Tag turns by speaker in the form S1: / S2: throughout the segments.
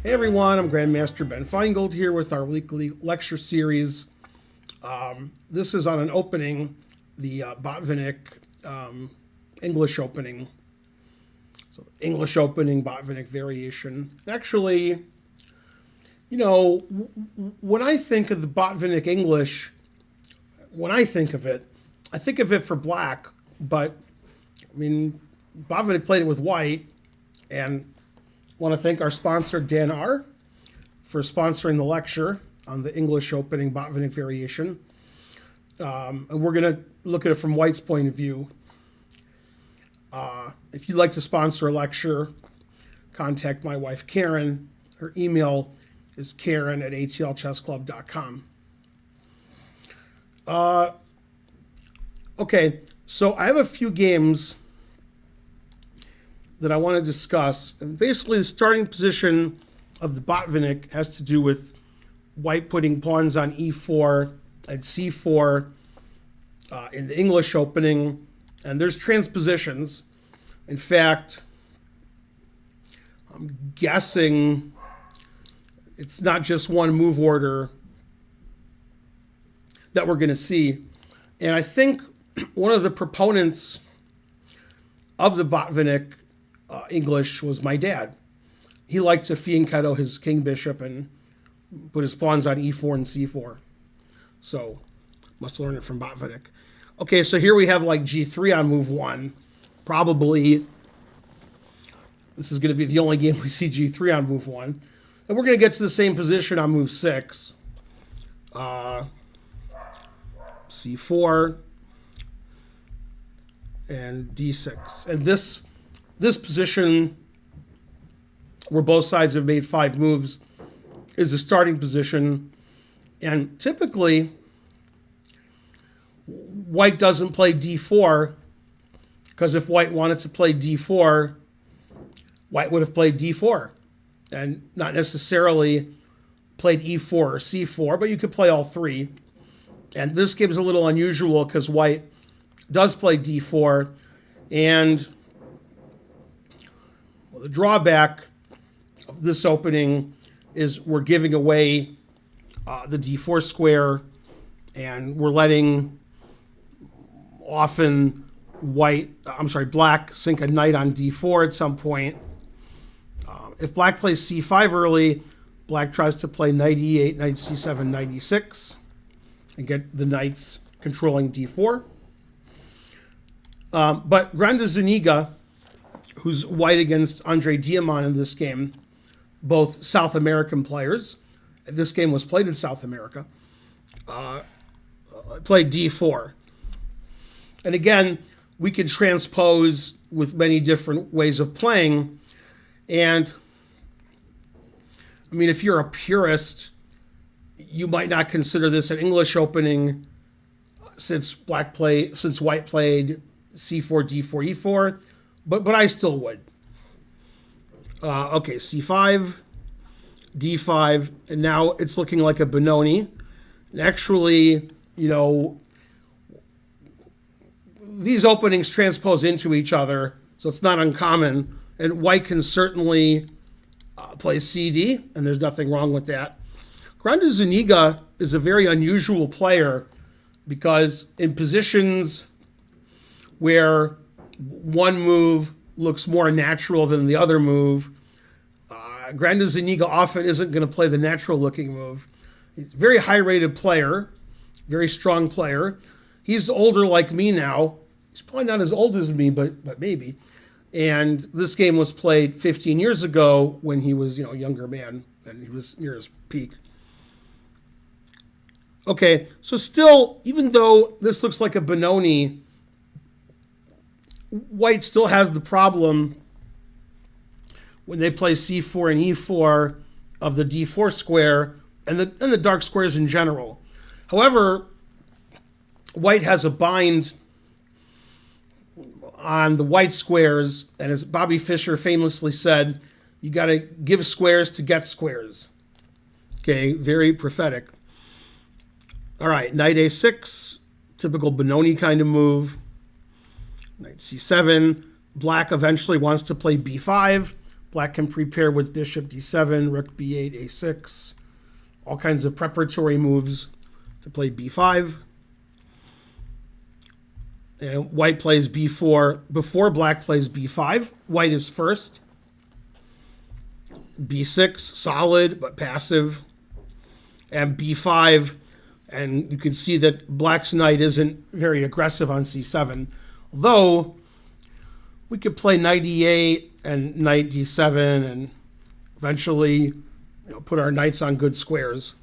S1: Hey everyone, I'm Grandmaster Ben Finegold here with our weekly lecture series. This is on an opening, the Botvinnik English opening. So English opening, Botvinnik variation. Actually, you know, when I think of the Botvinnik English, when I think of it for black, but I mean, Botvinnik played it with white, and want to thank our sponsor, Dan R., for sponsoring the lecture on the English opening Botvinnik variation. And we're going to look at it from White's point of view. If you'd like to sponsor a lecture, contact my wife, Karen. Her email is karen@atlchessclub.com. Okay, so I have a few games that I want to discuss. And basically, the starting position of the Botvinnik has to do with white putting pawns on e4 and c4 in the English opening. And there's transpositions. In fact, I'm guessing it's not just one move order that we're going to see. And I think one of the proponents of the Botvinnik English was my dad. He liked to fianchetto his king bishop and put his pawns on e4 and c4. So must learn it from Botvinnik. Okay, so here we have like g3 on move 1. Probably this is going to be the only game we see g3 on move 1. And we're going to get to the same position on move 6. c4 and d6. And this position, where both sides have made 5 moves, is the starting position. And typically, white doesn't play d4, because if white wanted to play d4, white would have played d4, and not necessarily played e4 or c4, but you could play all 3. And this game is a little unusual because white does play d4, and the drawback of this opening is we're giving away the d4 square, and we're letting black sink a knight on d4 at some point. If black plays c5 early, black tries to play knight e8, knight c7, knight e6, and get the knights controlling d4. But Granda Zuniga, who's white against André Diamant in this game, both South American players. This game was played in South America. Played d4. And again, we can transpose with many different ways of playing. And I mean, if you're a purist, you might not consider this an English opening since white played c4, d4, e4. But I still would. Okay, c5, d5, and now it's looking like a Benoni. And actually, you know, these openings transpose into each other, so it's not uncommon. And white can certainly play cd, and there's nothing wrong with that. Granda Zuniga is a very unusual player because in positions where one move looks more natural than the other move, Granda Zuniga often isn't going to play the natural looking move. He's a very high rated player, very strong player. He's older like me now. He's probably not as old as me, but maybe. And this game was played 15 years ago when he was, a younger man and he was near his peak. Okay, so still, even though this looks like a Benoni, white still has the problem when they play c4 and e4 of the d4 square and the dark squares in general. However, white has a bind on the white squares, and as Bobby Fischer famously said, you got to give squares to get squares. Okay, very prophetic. All right, knight a6, typical Benoni kind of move. Knight c7. Black eventually wants to play b5. Black can prepare with bishop d7, rook b8, a6, all kinds of preparatory moves to play b5. And white plays b4 before black plays b5. White is first. b6, solid but passive. And b5, and you can see that black's knight isn't very aggressive on c7. Although, we could play knight e8 and knight d7 and eventually put our knights on good squares.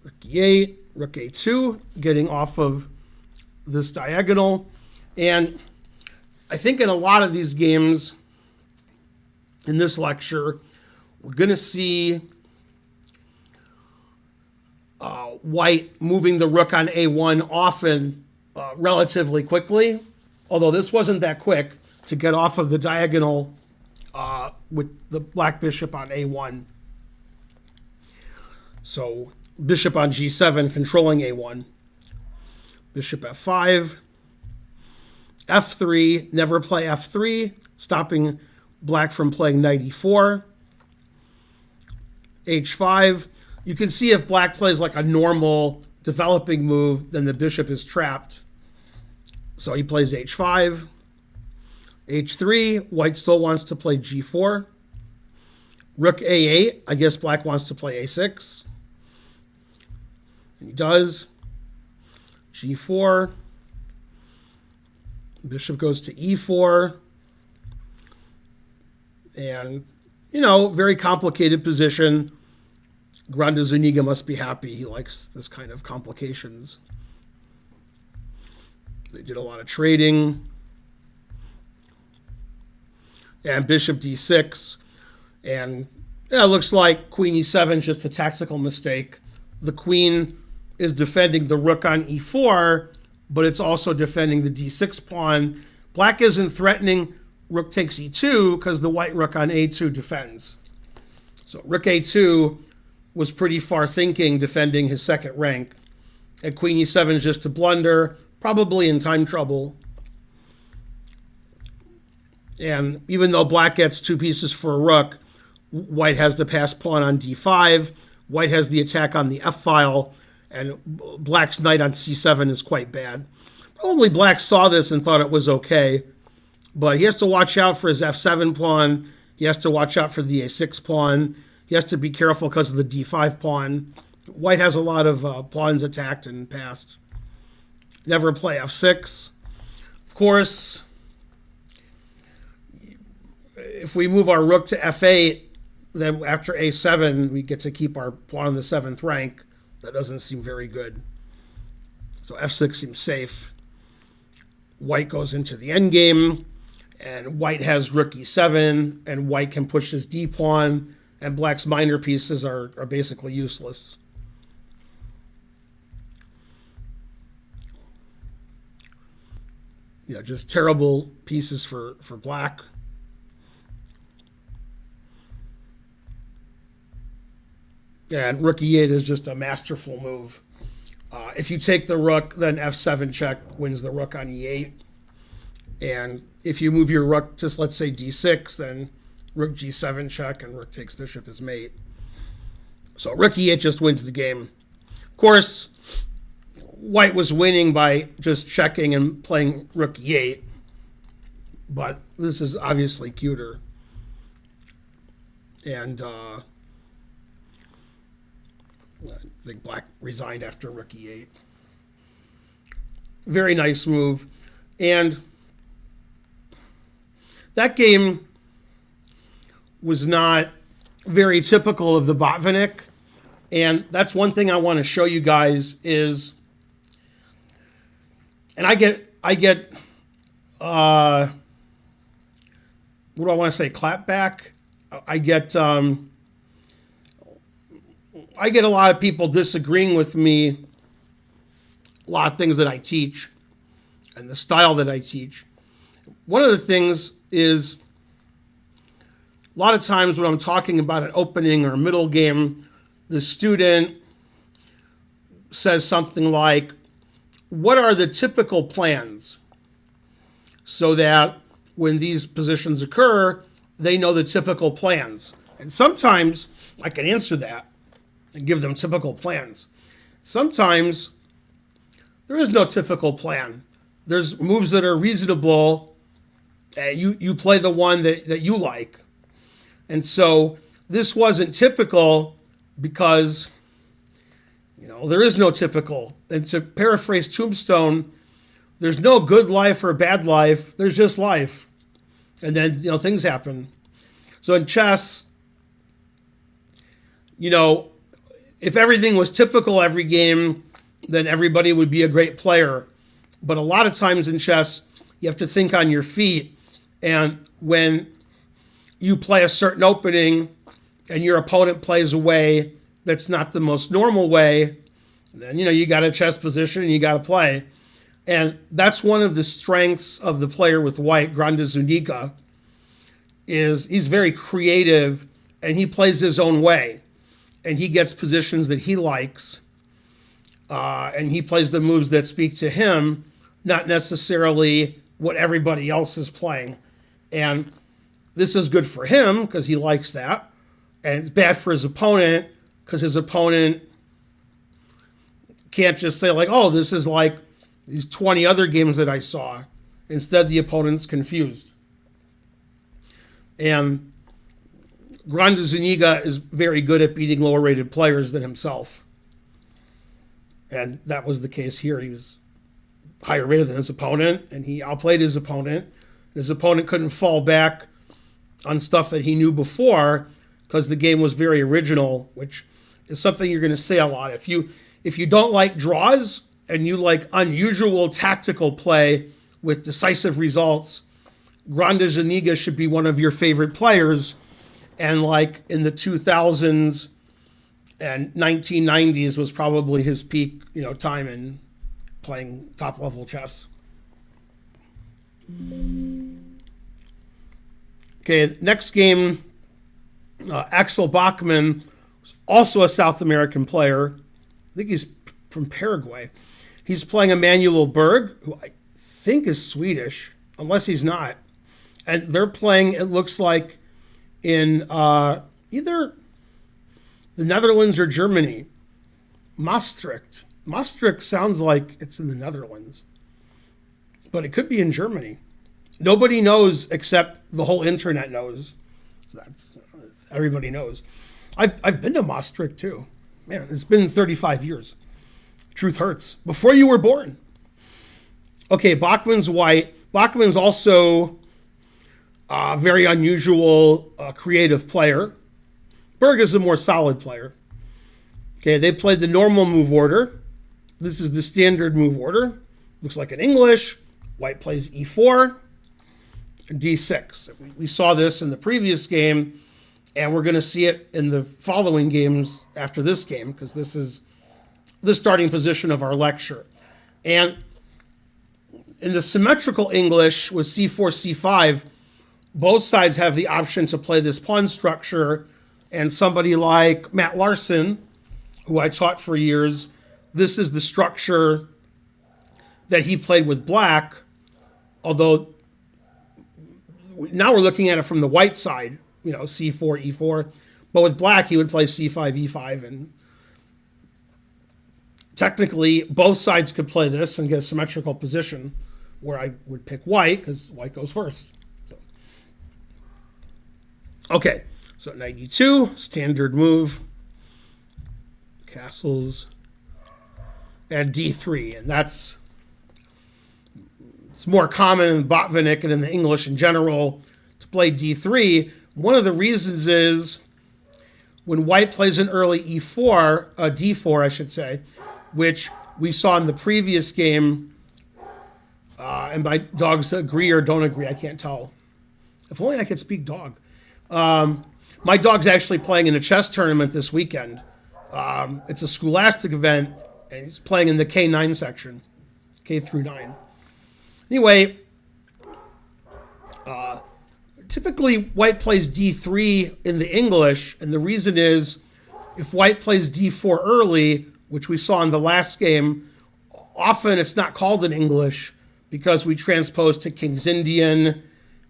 S1: Rook e8, rook a2, getting off of this diagonal. And I think in a lot of these games in this lecture, we're going to see white moving the rook on a1 often relatively quickly, although this wasn't that quick to get off of the diagonal with the black bishop on a1. So bishop on g7 controlling a1. Bishop f5. f3, never play f3, stopping black from playing knight e4. h5. You can see if black plays like a normal developing move, then the bishop is trapped. So he plays h5. h3, white still wants to play g4. Rook a8, I guess black wants to play a6. And he does. g4. Bishop goes to e4. And, very complicated position. Granda Zuniga must be happy. He likes this kind of complications. They did a lot of trading. And bishop d6. And it looks like queen e7 is just a tactical mistake. The queen is defending the rook on e4, but it's also defending the d6 pawn. Black isn't threatening rook takes e2 because the white rook on a2 defends. So rook a2 was pretty far thinking, defending his second rank. And queen e7 is just a blunder, probably in time trouble. And even though black gets two pieces for a rook, white has the passed pawn on d5, white has the attack on the f-file, and black's knight on c7 is quite bad. Probably black saw this and thought it was okay, but he has to watch out for his f7 pawn, he has to watch out for the a6 pawn, he has to be careful because of the d5 pawn. White has a lot of pawns attacked and passed. Never play f6. Of course, if we move our rook to f8, then after a7, we get to keep our pawn on the 7th rank. That doesn't seem very good. So f6 seems safe. White goes into the endgame, and white has rook e7, and white can push his d-pawn, and black's minor pieces are basically useless. Just terrible pieces for black. And rook e8 is just a masterful move. If you take the rook, then f7 check wins the rook on e8. And if you move your rook to, let's say, d6, then rook g7 check and rook takes bishop as mate. So rook e8 just wins the game. Of course, white was winning by just checking and playing rook e8. But this is obviously cuter. And I think black resigned after rook e8. Very nice move. And that game was not very typical of the Botvinnik. And that's one thing I want to show you guys is, and I get what do I want to say, clapback? I get a lot of people disagreeing with me, a lot of things that I teach and the style that I teach. One of the things is a lot of times when I'm talking about an opening or a middle game, the student says something like, what are the typical plans so that when these positions occur, they know the typical plans. And sometimes I can answer that and give them typical plans. Sometimes there is no typical plan. There's moves that are reasonable, and you play the one that you like. And so this wasn't typical because, there is no typical. And to paraphrase Tombstone, there's no good life or bad life. There's just life. And then, things happen. So in chess, if everything was typical every game, then everybody would be a great player. But a lot of times in chess, you have to think on your feet. And when you play a certain opening and your opponent plays a way that's not the most normal way, then, you got a chess position and you got to play. And that's one of the strengths of the player with white, Granda Zuniga, is he's very creative and he plays his own way. And he gets positions that he likes. And he plays the moves that speak to him, not necessarily what everybody else is playing. And this is good for him because he likes that. And it's bad for his opponent because his opponent can't just say oh, this is like these 20 other games that I saw. Instead, the opponent's confused. And Granda Zuniga is very good at beating lower-rated players than himself. And that was the case here. He was higher rated than his opponent, and he outplayed his opponent. His opponent couldn't fall back on stuff that he knew before because the game was very original, which is something you're going to say a lot. If you don't like draws and you like unusual tactical play with decisive results, Granda Zuniga should be one of your favorite players. And like in the 2000s and 1990s was probably his peak, time in playing top-level chess. Okay, next game, Axel Bachmann, also a South American player. I think he's from Paraguay. He's playing Emanuel Berg, who I think is Swedish, unless he's not. And they're playing, it looks like, in either the Netherlands or Germany. Maastricht. Maastricht sounds like it's in the Netherlands, but it could be in Germany. Nobody knows except the whole internet knows. So everybody knows. I've been to Maastricht too. Man, it's been 35 years. Truth hurts. Before you were born. Okay, Bachmann's white. Bachmann's also a very unusual, creative player. Berg is a more solid player. Okay, they played the normal move order. This is the standard move order. Looks like in English. White plays e4, d6. We saw this in the previous game, and we're going to see it in the following games after this game, because this is the starting position of our lecture. And in the symmetrical English with c4, c5, both sides have the option to play this pawn structure, and somebody like Matt Larson, who I taught for years, this is the structure that he played with black, although now we're looking at it from the white side, c4, e4, but with black he would play c5, e5, and technically both sides could play this and get a symmetrical position where I would pick white because white goes first. Okay, so knight e2, standard move, castles, and d3, and it's more common in Botvinnik and in the English in general to play d3. One of the reasons is when white plays an early e4, d4 I should say, which we saw in the previous game, and my dogs agree or don't agree, I can't tell. If only I could speak dog. My dog's actually playing in a chess tournament this weekend. It's a scholastic event, and he's playing in the K9 section, K through 9. Anyway, typically white plays d3 in the English, and the reason is if white plays d4 early, which we saw in the last game, often it's not called in English because we transpose to King's Indian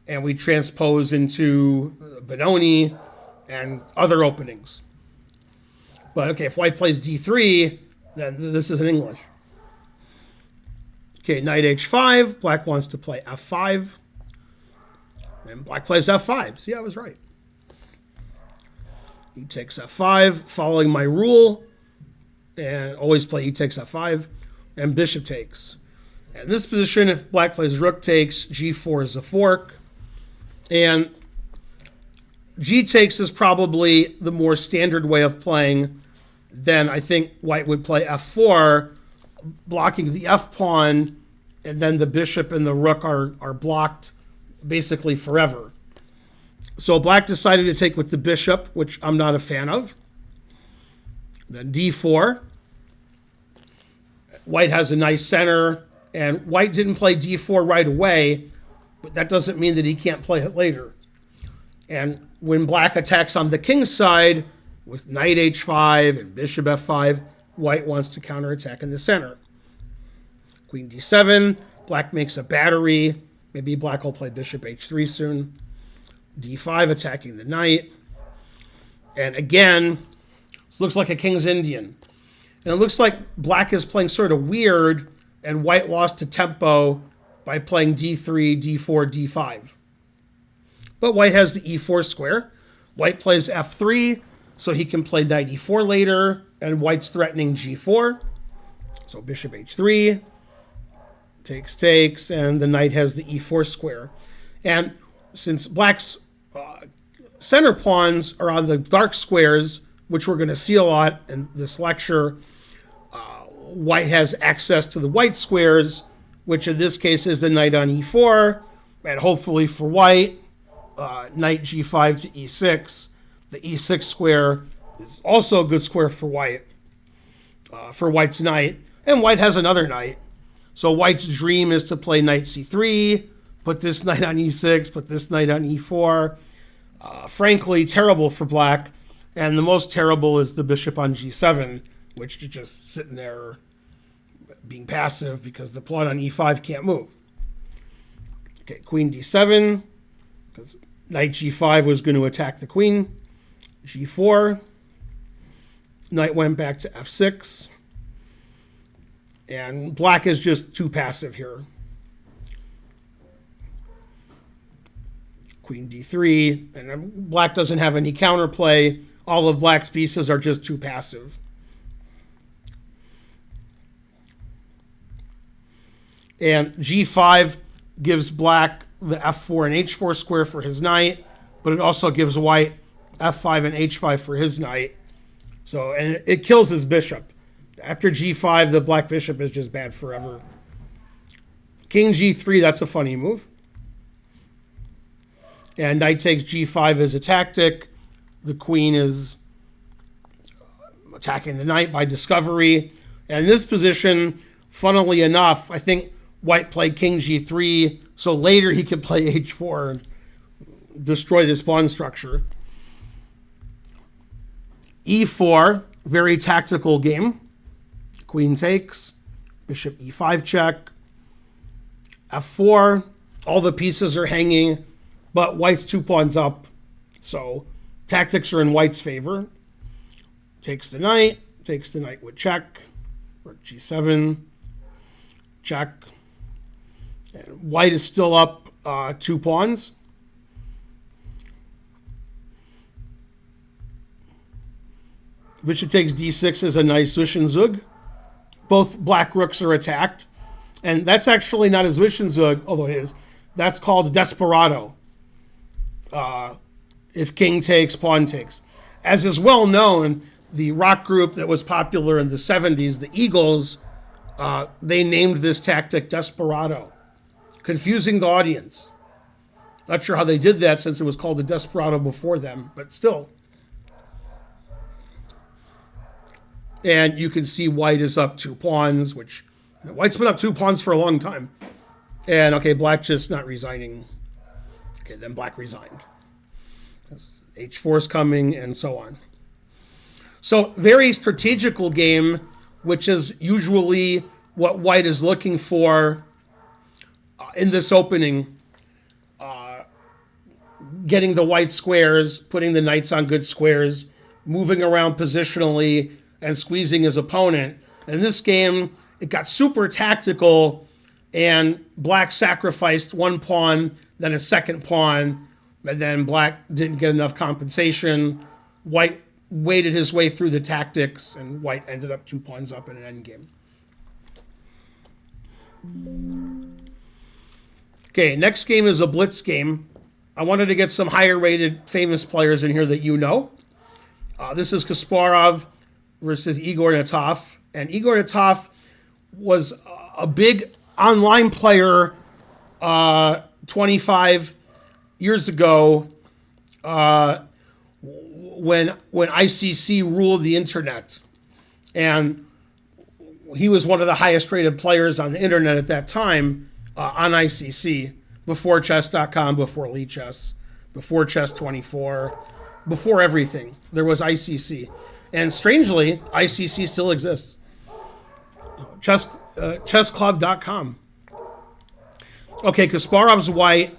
S1: and we transpose into Benoni and other openings. But okay, if white plays d3, then this is in English. Okay, knight h5. Black wants to play f5. And black plays f5. See, I was right. E takes f5, following my rule. And always play e takes f5. And bishop takes. And in this position, if black plays rook takes, g4 is a fork. And g takes is probably the more standard way of playing. Then I think white would play f4, blocking the f pawn, and then the bishop and the rook are blocked basically forever. So black decided to take with the bishop, which I'm not a fan of. Then d4. White has a nice center, and white didn't play d4 right away, but that doesn't mean that he can't play it later. And when black attacks on the king's side with knight h5 and bishop f5, white wants to counterattack in the center. Queen d7, black makes a battery. Maybe black will play bishop h3 soon. d5 attacking the knight. And again, this looks like a king's Indian. And it looks like black is playing sort of weird, and white lost to tempo by playing d3, d4, d5. But white has the e4 square. White plays f3, so he can play knight e4 later, and white's threatening g4. So bishop h3, takes, and the knight has the e4 square. And since black's center pawns are on the dark squares, which we're going to see a lot in this lecture, white has access to the white squares, which in this case is the knight on e4, and hopefully for white, knight g5 to e6. The e6 square is also a good square for white's knight, and white has another knight. So white's dream is to play knight c3, put this knight on e6, put this knight on e4. Frankly, terrible for black, and the most terrible is the bishop on g7, which is just sitting there being passive because the pawn on e5 can't move. Okay, queen d7, because knight g5 was going to attack the queen. g4, knight went back to f6, and black is just too passive here. Queen d3, and black doesn't have any counterplay. All of black's pieces are just too passive. And g5 gives black the f4 and h4 square for his knight, but it also gives white f5 and h5 for his knight. So, and it kills his bishop. After g5, the black bishop is just bad forever. King g3, that's a funny move. And knight takes g5 as a tactic. The queen is attacking the knight by discovery. And in this position, funnily enough, I think white played king g3, so later he could play h4 and destroy this pawn structure. e4, very tactical game. Queen takes, bishop e5 check. f4, all the pieces are hanging, but white's 2 pawns up, so tactics are in white's favor. Takes the knight with check, rook g7, check. And white is still up 2 pawns. Bishop takes d6 is a nice Zwischenzug. Both black rooks are attacked. And that's actually not a Zwischenzug, although it is. That's called desperado. If king takes, pawn takes. As is well known, the rock group that was popular in the 70s, the Eagles, they named this tactic desperado, confusing the audience. Not sure how they did that since it was called a desperado before them, but still. And you can see white is up 2 pawns, which white's been up 2 pawns for a long time. And okay, black just not resigning. Okay, then black resigned. h4 is coming, and so on. So very strategical game, which is usually what white is looking for in this opening. getting the white squares, putting the knights on good squares, moving around positionally, and squeezing his opponent. In this game, it got super tactical, and black sacrificed one pawn, then a second pawn, and then black didn't get enough compensation. White waded his way through the tactics, and white ended up 2 pawns up in an endgame. Okay, next game is a Blitz game. I wanted to get some higher rated famous players in here that you know. This is Kasparov versus Igor Nataf. And Igor Nataf was a big online player 25 years ago when ICC ruled the internet. And he was one of the highest rated players on the internet at that time on ICC, before chess.com, before Lichess, before Chess24, before everything. There was ICC. And strangely, ICC still exists. Chessclub.com. Okay, Kasparov's white,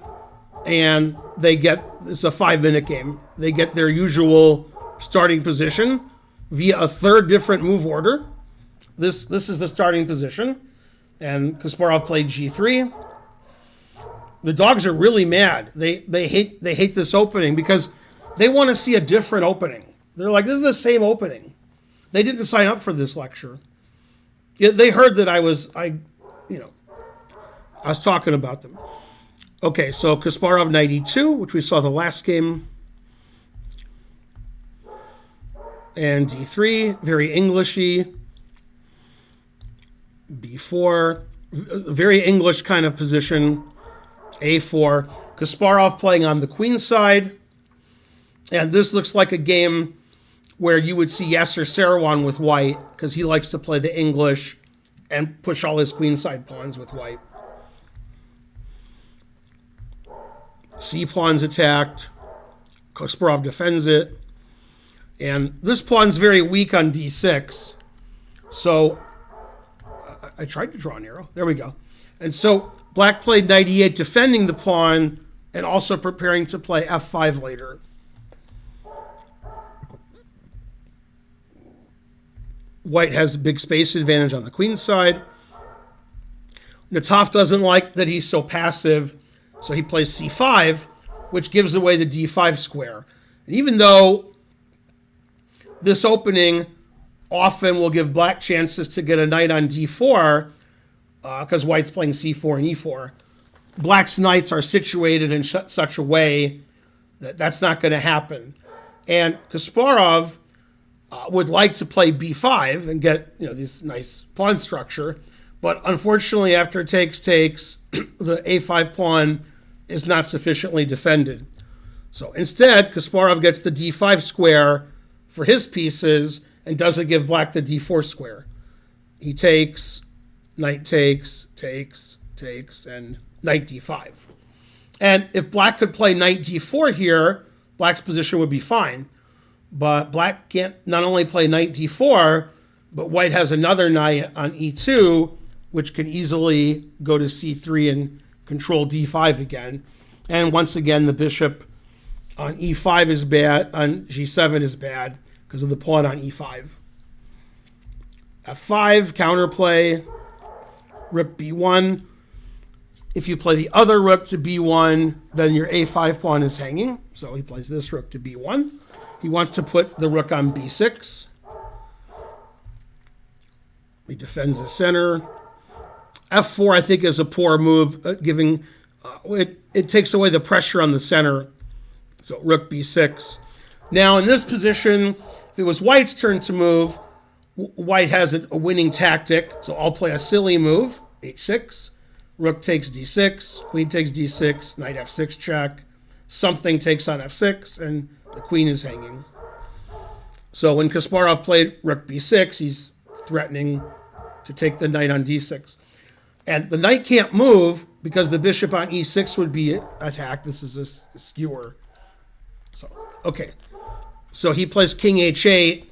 S1: and they get, it's a 5-minute game. They get their usual starting position via a third different move order. This is the starting position. And Kasparov played G3. The dogs are really mad. They hate this opening because they want to see a different opening. They're like, this is the same opening. They didn't sign up for this lecture. They heard that I was talking about them. Okay, so Kasparov knight e2, which we saw the last game. And d3, very Englishy. b4, very English kind of position. a4, Kasparov playing on the queen side. And this looks like a game where you would see Yasser Seirawan with white, because he likes to play the English and push all his queenside pawns with white. C pawn's attacked. Kasparov defends it. And this pawn's very weak on d6. So I tried to draw an arrow. There we go. And so black played knight e8, defending the pawn and also preparing to play f5 later. White has a big space advantage on the queen side. Nataf doesn't like that he's so passive, so he plays c5, which gives away the d5 square. And even though this opening often will give black chances to get a knight on d4, because white's playing c4 and e4, black's knights are situated in such a way that that's not going to happen. And Kasparov would like to play b5 and get this nice pawn structure, but unfortunately after takes, the a5 pawn is not sufficiently defended. So instead, Kasparov gets the d5 square for his pieces and doesn't give black the d4 square. He takes, knight takes, and knight d5. And if black could play knight d4 here, black's position would be fine. But black can't not only play knight d4, but white has another knight on e2, which can easily go to c3 and control d5 again. And once again, the bishop on e5 is bad, on g7 is bad because of the pawn on e5. f5, counterplay, rook b1. If you play the other rook to b1, then your a5 pawn is hanging. So he plays this rook to b1. He wants to put the rook on b6. He defends the center. f4, I think, is a poor move, giving it takes away the pressure on the center. So rook b6. Now in this position, if it was white's turn to move, white has a winning tactic. So I'll play a silly move, h6. Rook takes d6, queen takes d6, knight f6 check. Something takes on f6, and the queen is hanging. So when Kasparov played rook b6, he's threatening to take the knight on d6. And the knight can't move because the bishop on e6 would be attacked. This is a skewer. So, okay. So he plays king h8.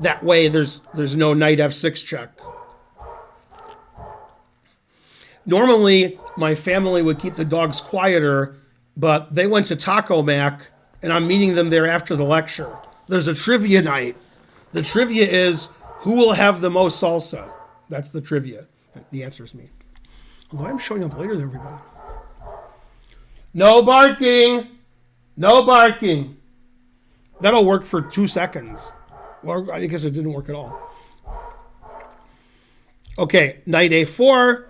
S1: That way there's no knight f6 check. Normally, my family would keep the dogs quieter but they went to Taco Mac, and I'm meeting them there after the lecture. There's a trivia night. The trivia is, who will have the most salsa? That's the trivia. The answer is me. Although I'm showing up later than everybody. No barking. No barking. That'll work for 2 seconds. Well, I guess it didn't work at all. Okay, knight a4,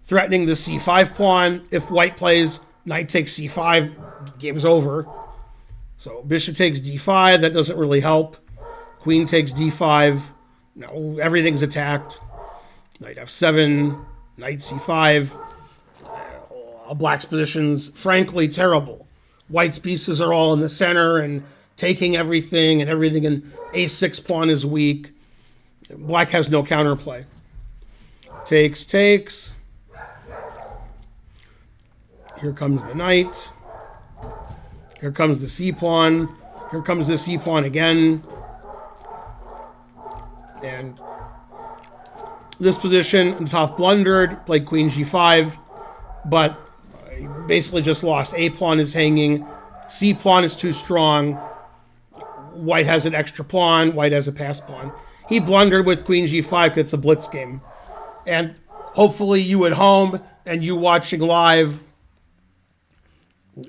S1: threatening the c5 pawn. If white plays knight takes c5, game's over. So bishop takes d5, that doesn't really help. Queen takes d5. No, everything's attacked. Knight f7, knight c5. Black's position's frankly terrible. White's pieces are all in the center and taking everything, and everything in a6 pawn is weak. Black has no counterplay. Takes, takes. Here comes the knight. Here comes the c pawn. Here comes the c pawn again. And this position, Nataf blundered, played queen g5, but he basically just lost. A pawn is hanging. C pawn is too strong. White has an extra pawn. White has a pass pawn. He blundered with queen g5 because it's a blitz game. And hopefully you at home and you watching live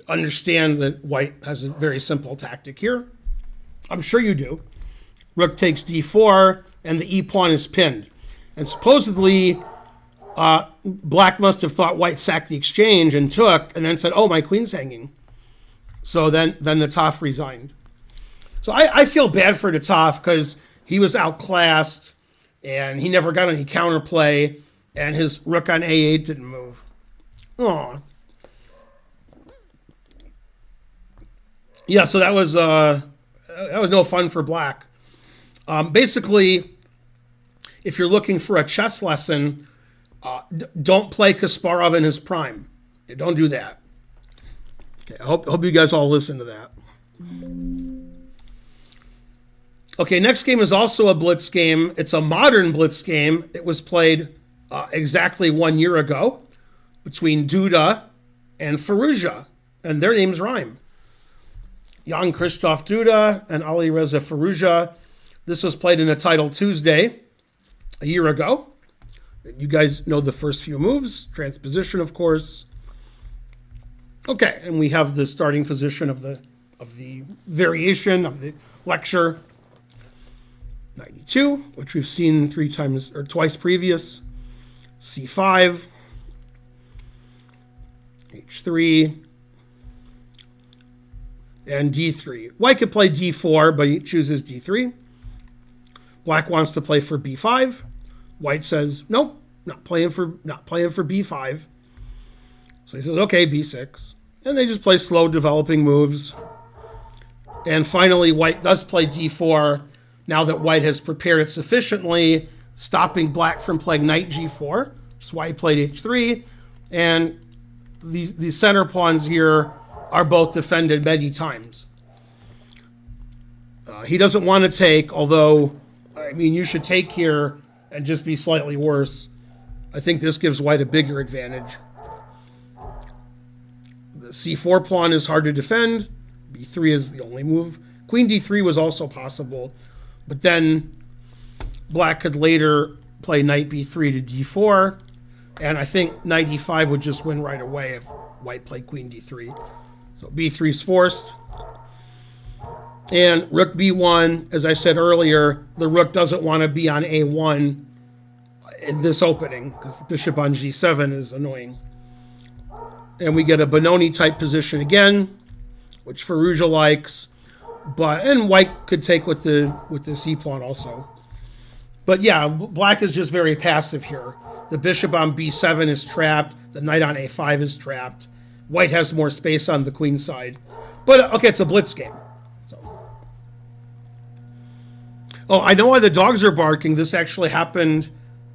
S1: understand that white has a very simple tactic here. I'm sure you do. Rook takes d4, and the e pawn is pinned. And supposedly, black must have thought white sacked the exchange and took, and then said, oh, my queen's hanging. So then Nataf resigned. So I feel bad for Nataf because he was outclassed, and he never got any counterplay, and his rook on a8 didn't move. Aw. Yeah, so that was no fun for black. Basically, if you're looking for a chess lesson, don't play Kasparov in his prime. Don't do that. Okay, I hope you guys all listen to that. Okay, next game is also a blitz game. It's a modern blitz game. It was played exactly 1 year ago between Duda and Firouzja, and their names rhyme. Jan-Krzysztof Duda and Alireza Firouzja. This was played in a title Tuesday a year ago. You guys know the first few moves. Transposition, of course. Okay, and we have the starting position of the variation of the lecture. 92, which we've seen twice previous. C5, H3, and D3. White could play D4, but he chooses D3. Black wants to play for B5. White says, nope, not playing for B5. So he says, okay, B6. And they just play slow developing moves. And finally, white does play D4 now that white has prepared it sufficiently, stopping black from playing knight G4. That's why he played H3. And the center pawns here are both defended many times. He doesn't want to take, although, I mean, you should take here and just be slightly worse. I think this gives white a bigger advantage. The C4 pawn is hard to defend. B3 is the only move. Queen D3 was also possible, but then black could later play knight B3 to D4, and I think knight E5 would just win right away if white played queen D3. So B3 is forced. And rook B1, as I said earlier, the rook doesn't want to be on A1 in this opening because bishop on G7 is annoying. And we get a Benoni-type position again, which Firouzja likes, and white could take with the C pawn also. But yeah, black is just very passive here. The bishop on B7 is trapped. The knight on A5 is trapped. White has more space on the queen side. But okay, it's a blitz game. Oh, I know why the dogs are barking. This actually happened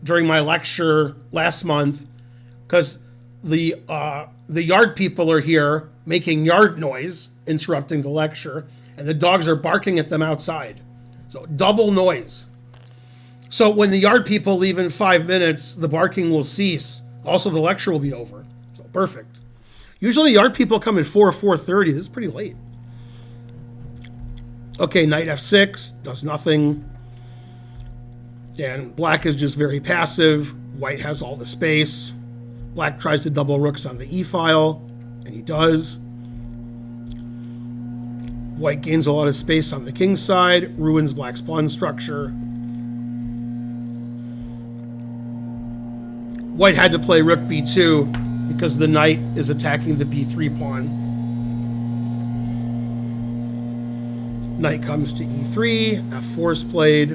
S1: during my lecture last month because the yard people are here making yard noise, interrupting the lecture, and the dogs are barking at them outside. So double noise. So when the yard people leave in 5 minutes, the barking will cease. Also, the lecture will be over. So perfect. Usually yard people come at 4:30. This is pretty late. Okay, knight f6 does nothing. And black is just very passive. White has all the space. Black tries to double rooks on the e-file, and he does. White gains a lot of space on the king side, ruins black's pawn structure. White had to play rook b2 because the knight is attacking the b3 pawn. Knight comes to e3, f4 is played.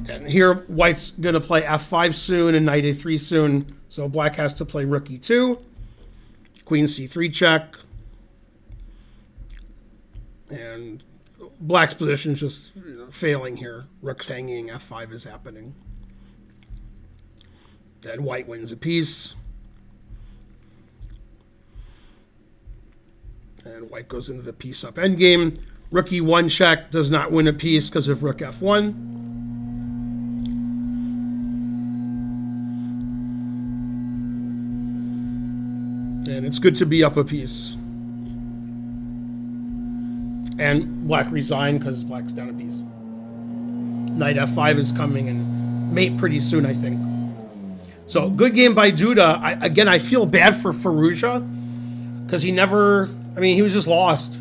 S1: And here white's going to play f5 soon and knight a3 soon, so black has to play rook e2, queen c3 check. And black's position is just failing here. Rook's hanging, f5 is happening. Then white wins a piece. And white goes into the piece up endgame. Rook e1 check does not win a piece because of rook f1. And it's good to be up a piece. And black resigned because black's down a piece. Knight f5 is coming and mate pretty soon, I think. So good game by Duda. I feel bad for Firouzja because he was just lost.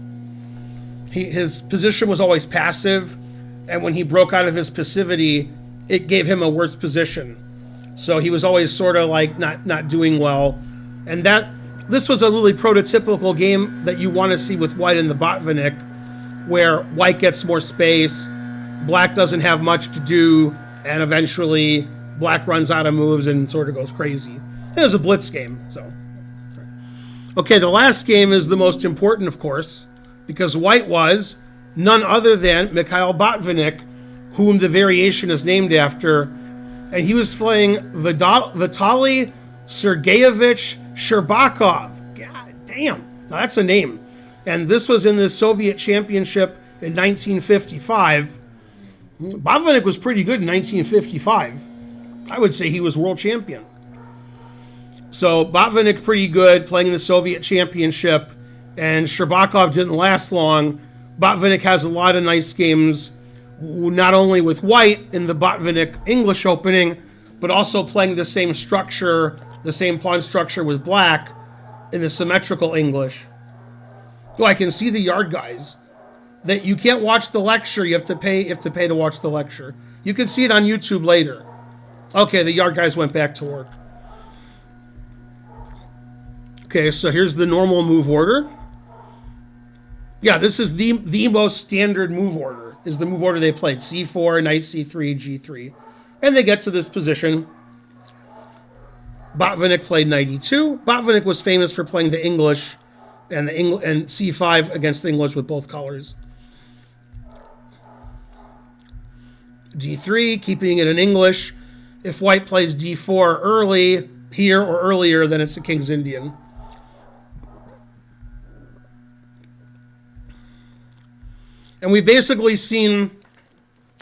S1: His position was always passive, and when he broke out of his passivity, it gave him a worse position. So he was always sort of like not doing well. And this was a really prototypical game that you want to see with white in the Botvinnik, where white gets more space, black doesn't have much to do, and eventually black runs out of moves and sort of goes crazy. It was a blitz game, so. Okay, the last game is the most important, of course, because white was none other than Mikhail Botvinnik, whom the variation is named after, and he was playing Vitaly Sergeyevich Shcherbakov. God damn, now that's a name. And this was in the Soviet Championship in 1955. Botvinnik was pretty good in 1955. I would say he was world champion. So Botvinnik pretty good, playing in the Soviet Championship, and Shcherbakov didn't last long. Botvinnik has a lot of nice games, not only with white in the Botvinnik English opening, but also playing the same structure, the same pawn structure with black in the symmetrical English. So I can see the yard guys. That you can't watch the lecture, you have to pay to watch the lecture. You can see it on YouTube later. Okay, the yard guys went back to work. Okay, so here's the normal move order. Yeah, this is the most standard move order, is the move order they played. C4, knight c3, g3. And they get to this position. Botvinnik played knight e2. Botvinnik was famous for playing the English and c5 against the English with both colors. d3, keeping it in English. If white plays d4 early, here or earlier, then it's a King's Indian. And we've basically seen,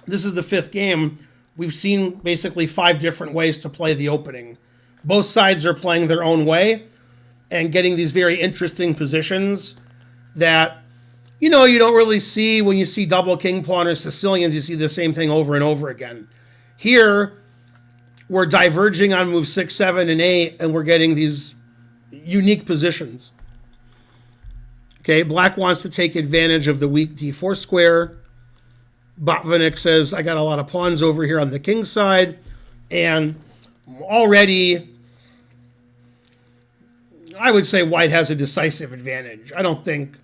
S1: this is the fifth game, we've seen basically 5 different ways to play the opening. Both sides are playing their own way and getting these very interesting positions that, you don't really see when you see double king pawn or Sicilians. You see the same thing over and over again. Here, we're diverging on moves 6, 7, and 8, and we're getting these unique positions. Okay, black wants to take advantage of the weak d4 square. Botvinnik says, I got a lot of pawns over here on the king side, and already I would say white has a decisive advantage. I don't think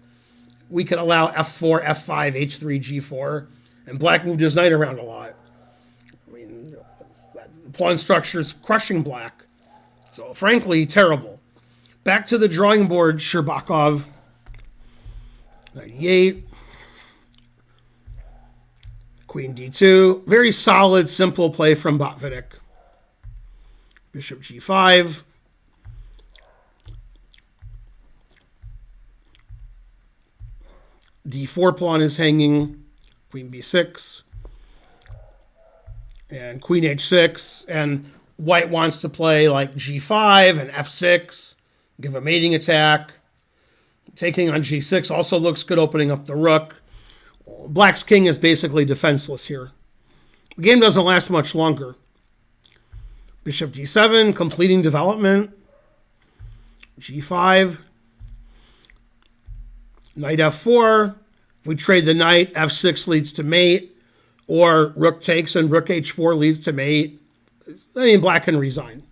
S1: we could allow f4, f5, h3, g4, and black moved his knight around a lot. I mean, the pawn structure is crushing black. So, frankly, terrible. Back to the drawing board, Shcherbakov. 98. Queen d2. Very solid, simple play from Botvinnik. Bishop g5. d4 pawn is hanging. Queen b6. And queen h6. And white wants to play like g5 and f6. give a mating attack. Taking on g6 also looks good, opening up the rook. Black's king is basically defenseless here. The game doesn't last much longer. Bishop d7, completing development. g5. Knight f4. If we trade the knight, f6 leads to mate. Or rook takes and rook h4 leads to mate. I mean, black can resign.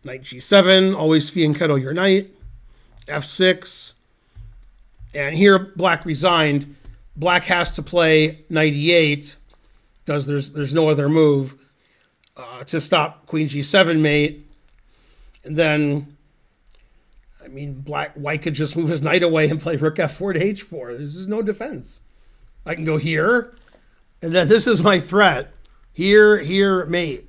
S1: Knight g7, always fianchetto your knight. f6. And here, black resigned. Black has to play knight e8, because there's no other move to stop queen g7 mate. And then, I mean, white could just move his knight away and play rook f4 to h4. This is no defense. I can go here, and then this is my threat. Here, mate.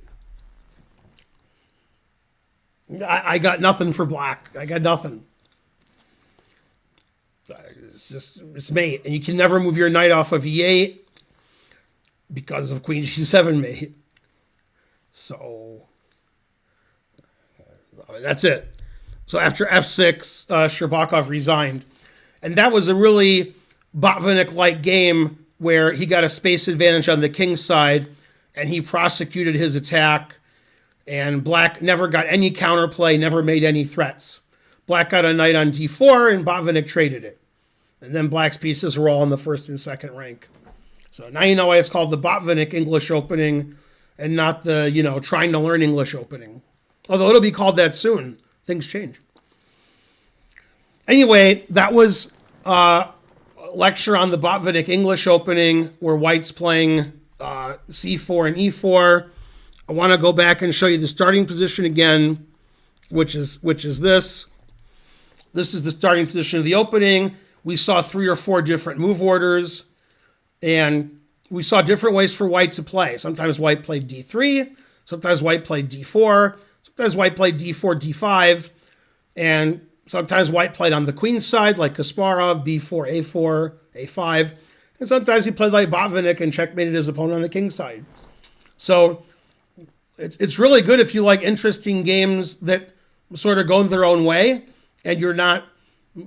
S1: I got nothing for black. I got nothing. It's mate, and you can never move your knight off of e8 because of queen g7 mate. So that's it. So after f6, Shcherbakov resigned, and that was a really Botvinnik-like game where he got a space advantage on the king side, and he prosecuted his attack. And black never got any counterplay, never made any threats. Black got a knight on d4, and Botvinnik traded it. And then black's pieces were all in the first and second rank. So now you know why it's called the Botvinnik English opening and not the, trying to learn English opening. Although it'll be called that soon. Things change. Anyway, that was a lecture on the Botvinnik English opening where white's playing c4 and e4. I want to go back and show you the starting position again, which is this. This is the starting position of the opening. We saw 3 or 4 different move orders, and we saw different ways for white to play. Sometimes white played d3, sometimes white played d4, sometimes white played d4, d5, and sometimes white played on the queen side like Kasparov, b4, a4, a5, and sometimes he played like Botvinnik and checkmated his opponent on the king side. So it's really good if you like interesting games that sort of go their own way and you're not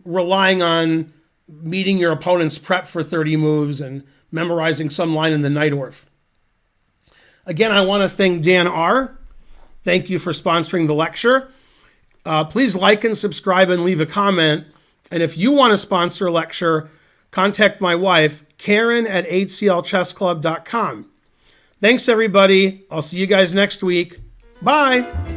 S1: relying on meeting your opponent's prep for 30 moves and memorizing some line in the Nightorf. Again, I want to thank Dan R. Thank you for sponsoring the lecture. Please like and subscribe and leave a comment. And if you want to sponsor a lecture, contact my wife, Karen at hclchessclub.com. Thanks, everybody. I'll see you guys next week. Bye.